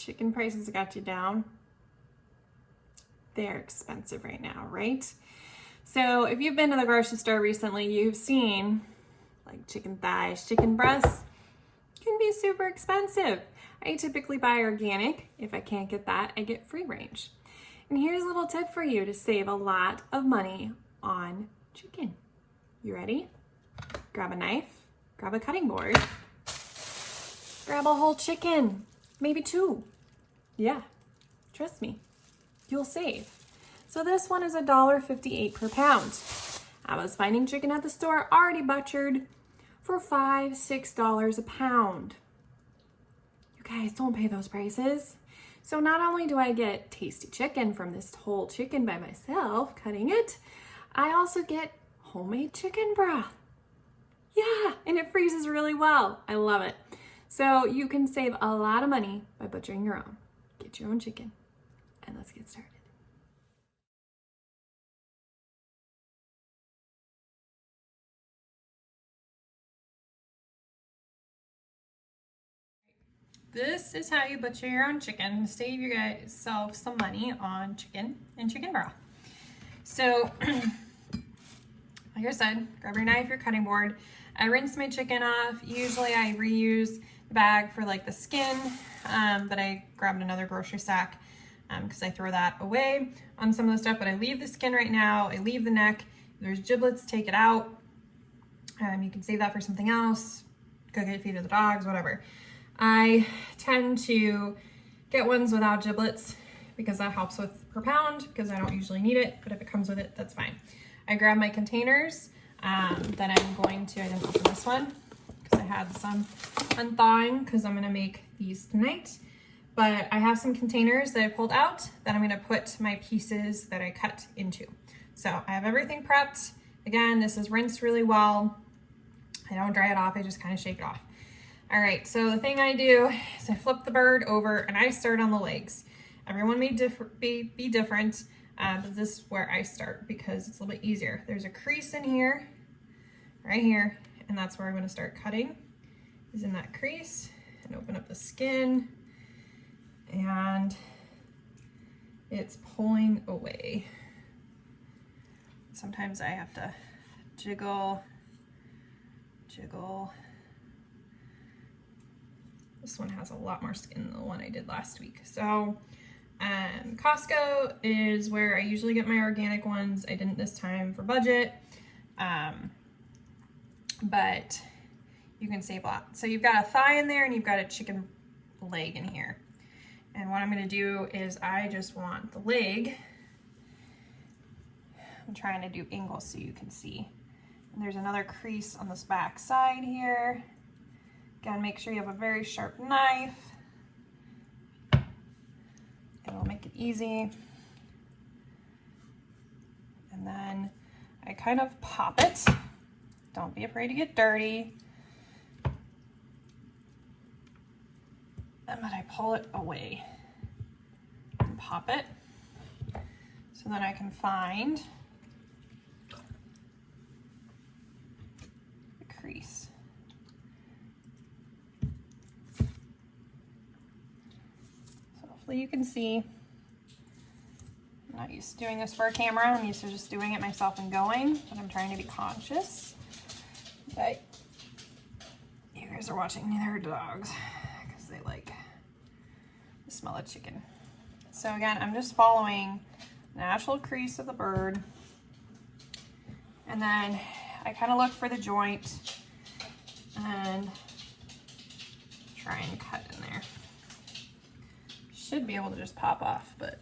chicken prices got you down? They're expensive right now, right? So if you've been to the grocery store recently, you've seen like chicken thighs, chicken breasts can be super expensive. I typically buy organic. If I can't get that, I get free range. And here's a little tip for you to save a lot of money on chicken. You ready? Grab a knife, grab a cutting board, grab a whole chicken, maybe 2. Yeah, trust me, you'll save. So this one is $1.58 per pound. I was finding chicken at the store already butchered for $5, $6 a pound. You guys don't pay those prices. So not only do I get tasty chicken from this whole chicken by myself, cutting it, I also get homemade chicken broth. Yeah, and it freezes really well. I love it. So you can save a lot of money by butchering your own. Get your own chicken, and let's get started. This is how you butcher your own chicken. Save yourself some money on chicken and chicken broth. So, like I said, grab your knife, your cutting board. I rinse my chicken off. Usually I reuse the bag for like the skin, but I grabbed another grocery sack because I throw that away on some of the stuff, but I leave the skin right now. I leave the neck. If there's giblets, take it out. You can save that for something else. Cook it, feed it to the dogs, whatever. I tend to get ones without giblets because that helps with per pound because I don't usually need it, but if it comes with it, that's fine. I grab my containers that I'm going to, I didn't open this one because I had some unthawing because I'm gonna make these tonight, but I have some containers that I pulled out that I'm gonna put my pieces that I cut into. So I have everything prepped. Again, this is rinsed really well. I don't dry it off, I just kind of shake it off. All right, so the thing I do is I flip the bird over and I start on the legs. Everyone may be different, but this is where I start because it's a little bit easier. There's a crease in here, right here, and that's where I'm gonna start cutting, is in that crease, and open up the skin, and it's pulling away. Sometimes I have to jiggle. This one has a lot more skin than the one I did last week. So Costco is where I usually get my organic ones. I didn't this time for budget, but you can save a lot. So you've got a thigh in there and you've got a chicken leg in here. And what I'm gonna do is I just want the leg. I'm trying to do angles so you can see. And there's another crease on this back side here. Again, make sure you have a very sharp knife. It'll make it easy. And then I kind of pop it. Don't be afraid to get dirty. And then I pull it away and pop it. So then I can find the crease. You can see I'm not used to doing this for a camera. I'm used to just doing it myself and going, but I'm trying to be conscious. But you guys are watching their dogs because they like the smell of chicken. So again, I'm just following the natural crease of the bird, and then I kind of look for the joint and try and cut in there. Should be able to just pop off, but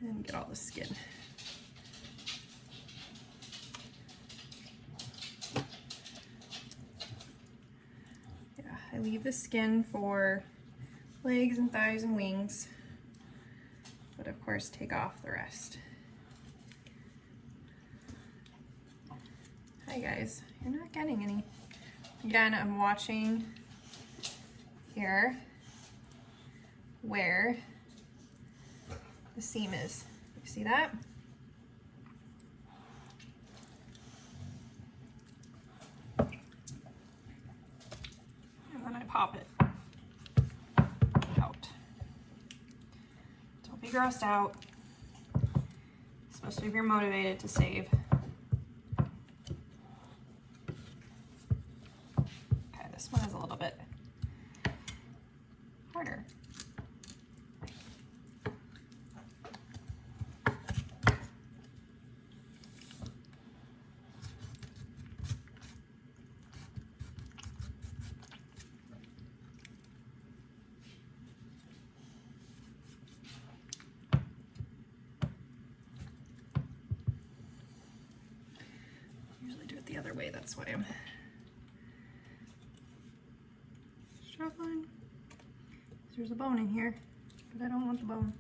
and get all the skin. Yeah, I leave the skin for legs and thighs and wings, but of course take off the rest. Hi guys, you're not getting any. Again, I'm watching here where the seam is. You see that? And then I pop it grossed out, especially if you're motivated to save. Okay, this one is a little bit harder. The other way, that's why I'm struggling. There's a bone in here, but I don't want the bone.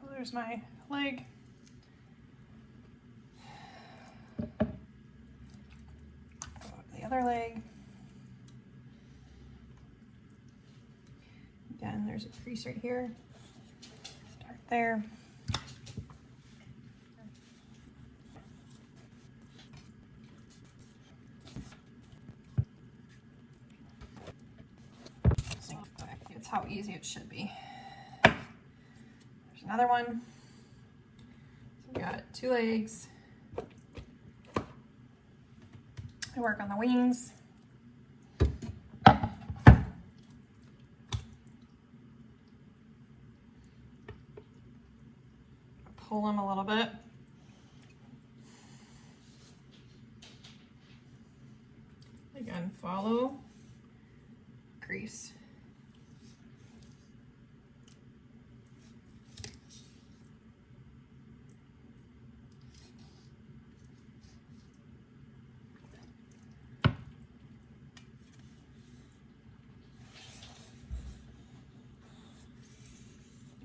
So there's my leg. Other leg. Again, there's a crease right here. Start there. It's how easy it should be. There's another one. So we got 2 legs. I work on the wings. Pull them a little bit. Again, follow, crease.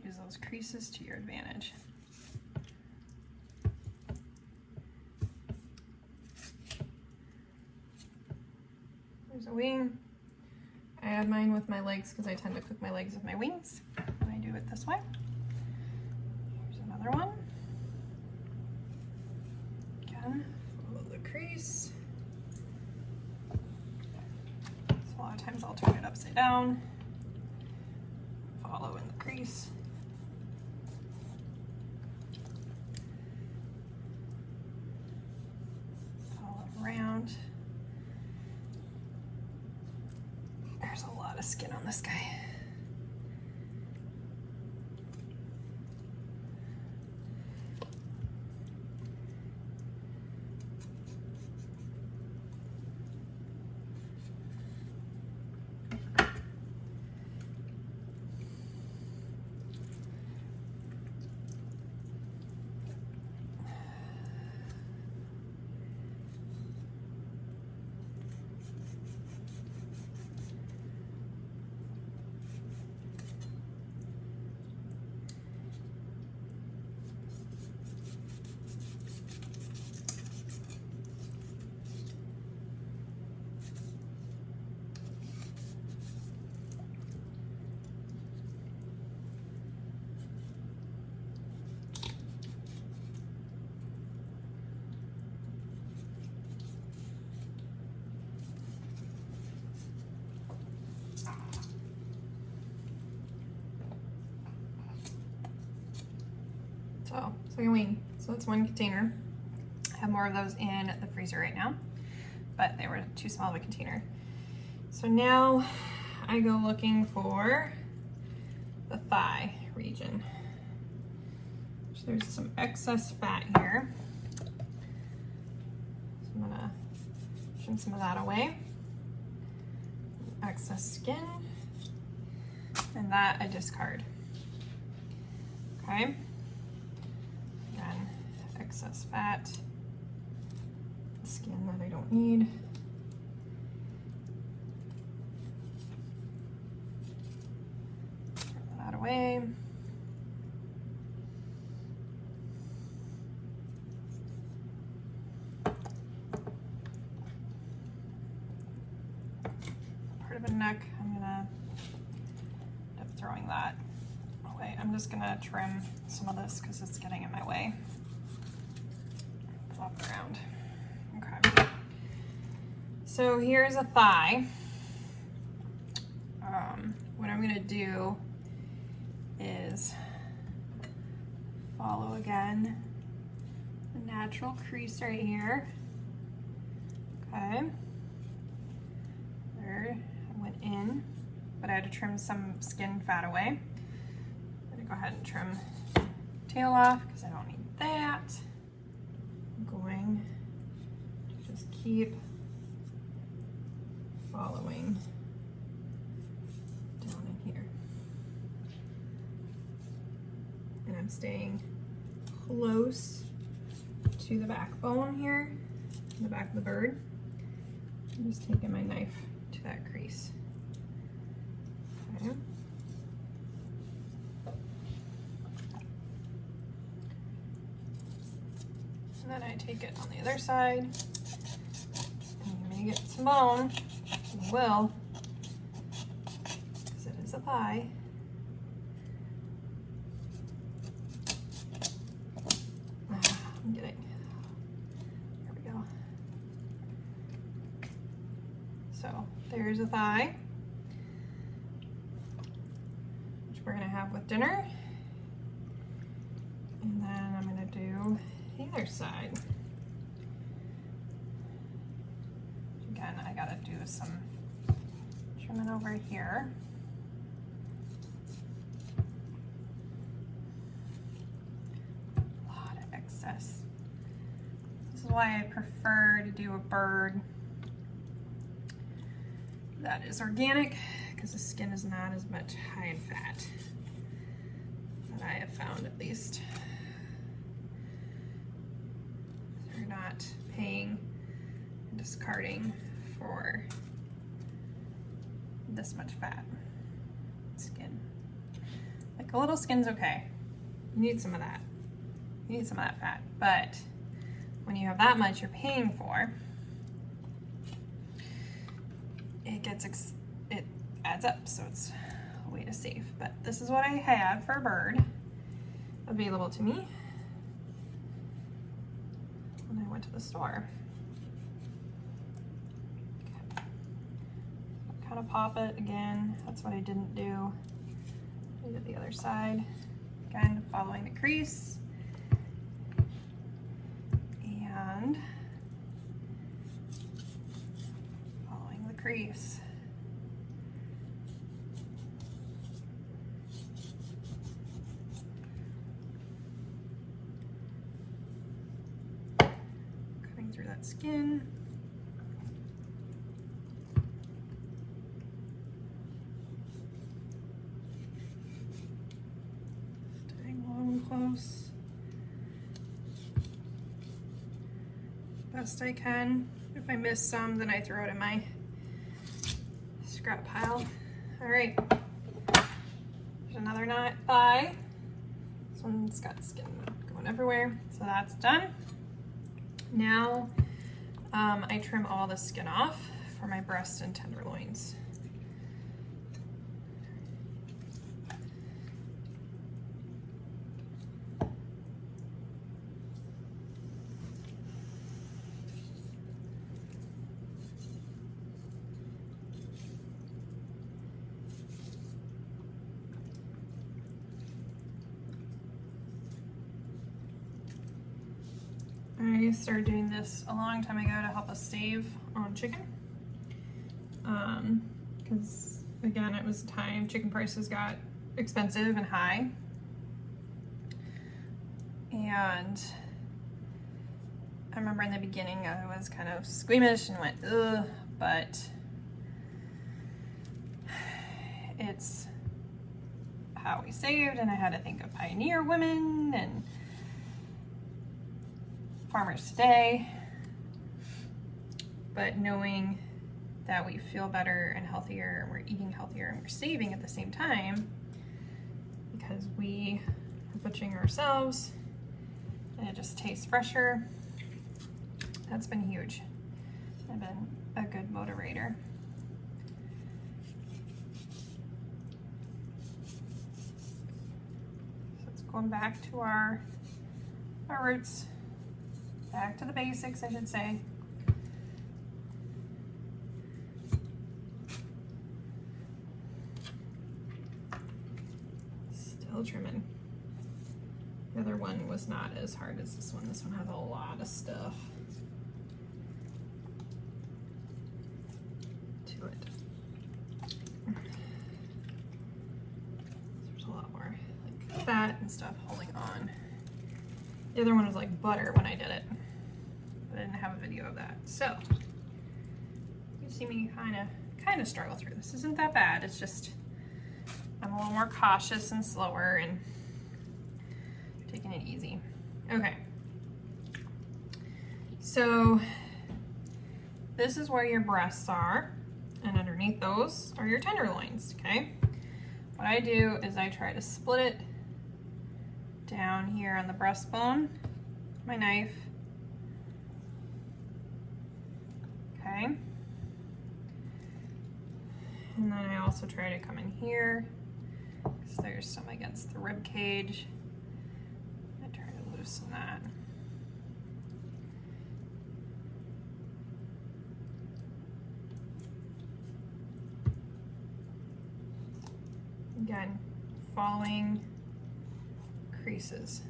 Use those creases to your advantage. There's a wing. I add mine with my legs because I tend to cook my legs with my wings. And I do it this way. Here's another one. Again, follow the crease. So a lot of times I'll turn it upside down. Follow in the crease. Follow around. There's a lot of skin on this guy. So wing. So that's one container. I have more of those in the freezer right now, but they were too small of a container. So now I go looking for the thigh region. So there's some excess fat here. So I'm gonna trim some of that away. Excess skin, and that I discard. Okay. Again, excess fat, skin that I don't need. Throw that away. Part of the neck, I'm gonna just gonna trim some of this because it's getting in my way. Flop it around. Okay. So here's a thigh. What I'm gonna do is follow again the natural crease right here. Okay. There, I went in, but I had to trim some skin fat away. I'm gonna go ahead and trim tail off because I don't need that. I'm going to just keep following down in here. And I'm staying close to the backbone here, the back of the bird. I'm just taking my knife to that crease. Okay. And then I take it on the other side. And you may get some bone. You will, because it is a thigh. I'm getting, there we go. So there's a thigh, which we're gonna have with dinner. And then I'm gonna do the other side. Again, I gotta do some trimming over here. A lot of excess. This is why I prefer to do a bird that is organic, because the skin is not as much high in fat, that I have found at least. They're not paying and discarding for this much fat skin. Like a little skin's okay. You need some of that. You need some of that fat, but when you have that much you're paying for, it adds up, so it's a way to save. But this is what I had for a bird available to me when I went to the store. Okay. Kind of pop it again. That's what I didn't do. I did the other side. Again, following the crease. And following the crease. Cutting through that skin. Staying low and close. Best I can. If I miss some, then I throw it in my scrap pile. All right, there's another knot thigh. This one's got skin going everywhere, so that's done. Now I trim all the skin off for my breast and tenderloins. I started doing this a long time ago to help us save on chicken. Because again, it was a time chicken prices got expensive and high. And I remember in the beginning I was kind of squeamish and went, ugh, but it's how we saved, and I had to think of pioneer women and farmers today, but knowing that we feel better and healthier, and we're eating healthier, and we're saving at the same time because we are butchering ourselves and it just tastes fresher. That's been huge. I've been a good motivator. going back to our roots, back to the basics, I should say. Still trimming. The other one was not as hard as this one. This one has a lot of stuff to it. There's a lot more like fat and stuff holding on. The other one was like butter when I did it. I didn't have a video of that. So you see me kind of struggle through. This isn't that bad. It's just I'm a little more cautious and slower and taking it easy. Okay. So this is where your breasts are, and underneath those are your tenderloins, okay? What I do is I try to split it down here on the breastbone, my knife, okay? And then I also try to come in here, because there's some against the rib cage. I try to loosen that. Again, following creases.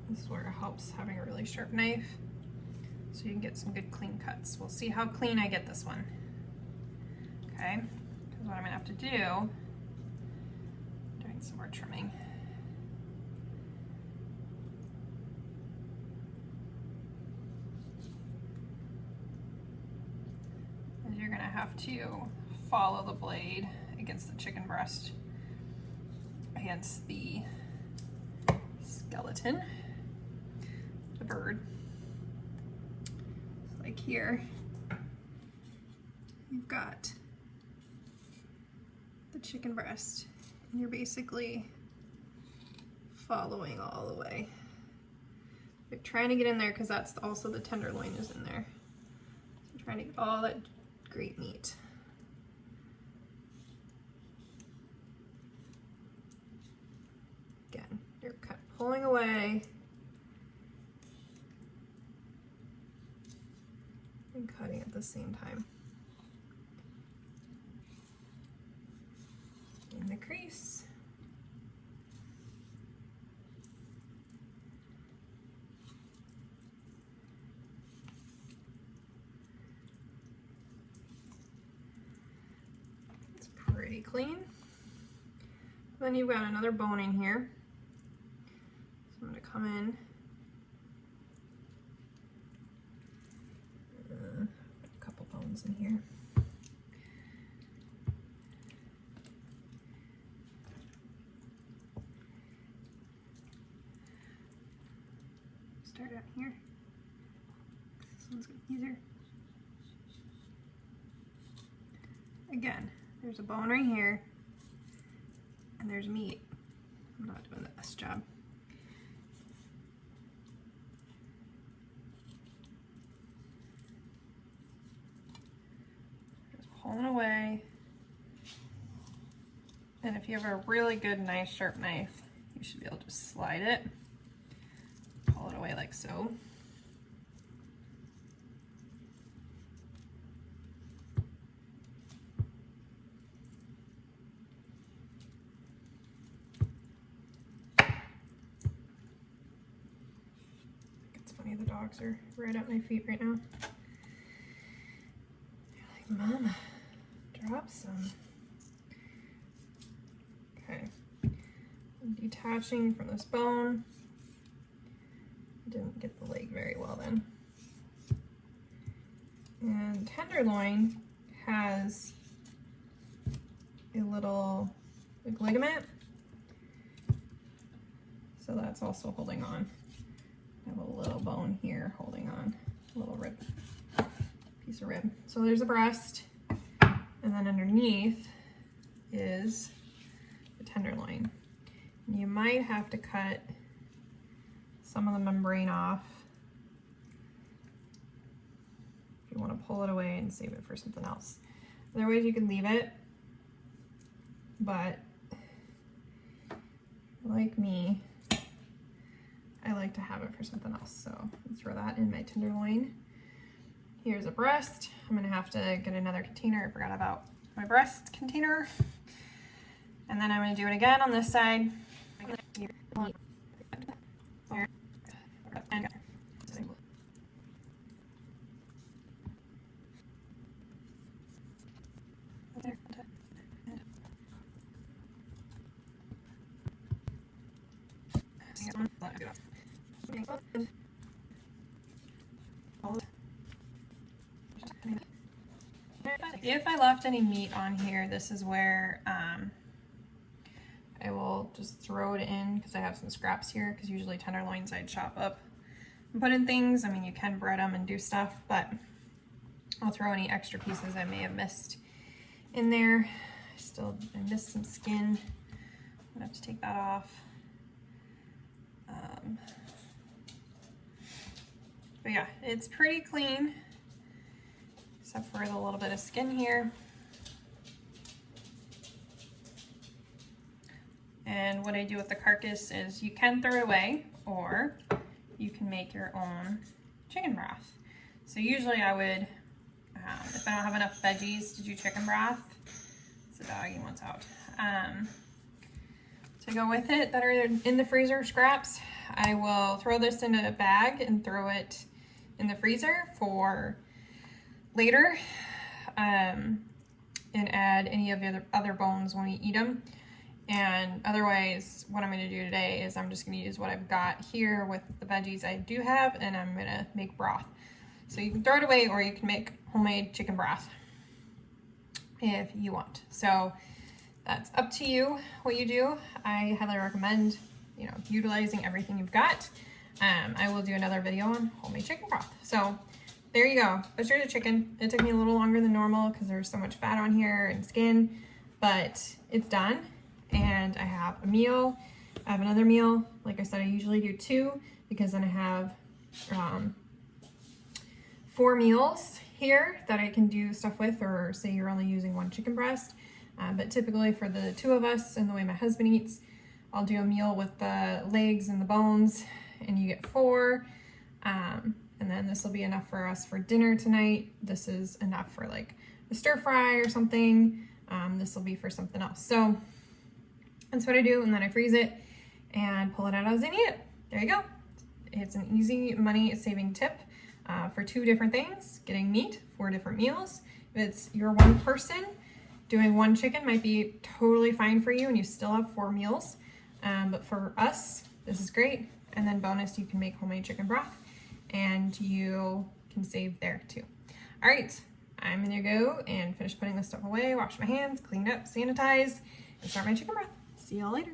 This is where it helps having a really sharp knife so you can get some good clean cuts. We'll see how clean I get this one. Okay, because what I'm gonna have to do, doing some more trimming. Is you're gonna have to follow the blade against the chicken breast, against the skeleton, the bird. So like here, you've got the chicken breast, and you're basically following all the way. You're trying to get in there because that's also the tenderloin is in there. So you're trying to get all that great meat. Again, you're pulling away and cutting at the same time. In the crease. It's pretty clean. Then you've got another bone in here. So I'm going to come in. A couple bones in here. Start out here. This one's easier. Again, there's a bone right here, and there's meat. I'm not doing the best job. Just pulling away. And if you have a really good, nice, sharp knife, you should be able to just slide it. Pull it away like so. It's funny, the dogs are right at my feet right now. They're like, Mama, drop some. Okay. I'm detaching from this bone. Didn't get the leg very well then. And tenderloin has a little ligament, so that's also holding on. I have a little bone here holding on, a little rib, piece of rib. So there's a breast, and then underneath is the tenderloin. And you might have to cut some of the membrane off if you want to pull it away and save it for something else. Other ways you can leave it, but like me, I like to have it for something else. So let's throw that in my tenderloin. Here's a breast. I'm gonna have to get another container. I forgot about my breast container. And then I'm gonna do it again on this side. If I left any meat on here, this is where I will just throw it in because I have some scraps here, because usually tenderloins I'd chop up and put in things. I mean, you can bread them and do stuff, but I'll throw any extra pieces I may have missed in there. I missed some skin. I'm gonna have to take that off. But yeah, it's pretty clean, except for the little bit of skin here. And what I do with the carcass is you can throw it away, or you can make your own chicken broth. So usually I would, if I don't have enough veggies to do chicken broth, it's the dog, he wants out, to go with it that are in the freezer scraps, I will throw this in a bag and throw it in the freezer for later, and add any of the other bones when we eat them. And otherwise, what I'm going to do today is I'm just going to use what I've got here with the veggies I do have, and I'm going to make broth. So you can throw it away, or you can make homemade chicken broth if you want. So that's up to you what you do. I highly recommend, you know, utilizing everything you've got. I will do another video on homemade chicken broth. So there you go. Butchered a chicken. It took me a little longer than normal because there's so much fat on here and skin, but it's done. And I have a meal. I have another meal. Like I said, I usually do 2 because then I have 4 meals here that I can do stuff with, or say you're only using 1 chicken breast. But typically for the 2 of us and the way my husband eats, I'll do a meal with the legs and the bones, and you get 4. And then this will be enough for us for dinner tonight. This is enough for like a stir fry or something. This will be for something else. So that's what I do, and then I freeze it and pull it out as I need it. There you go. It's an easy money saving tip for 2 different things. Getting meat, 4 different meals. If it's you're one person, doing 1 chicken might be totally fine for you and you still have 4 meals. But for us, this is great. And then bonus, you can make homemade chicken broth and you can save there too. All right, I'm gonna go and finish putting this stuff away, wash my hands, clean up, sanitize, and start my chicken broth. See y'all later.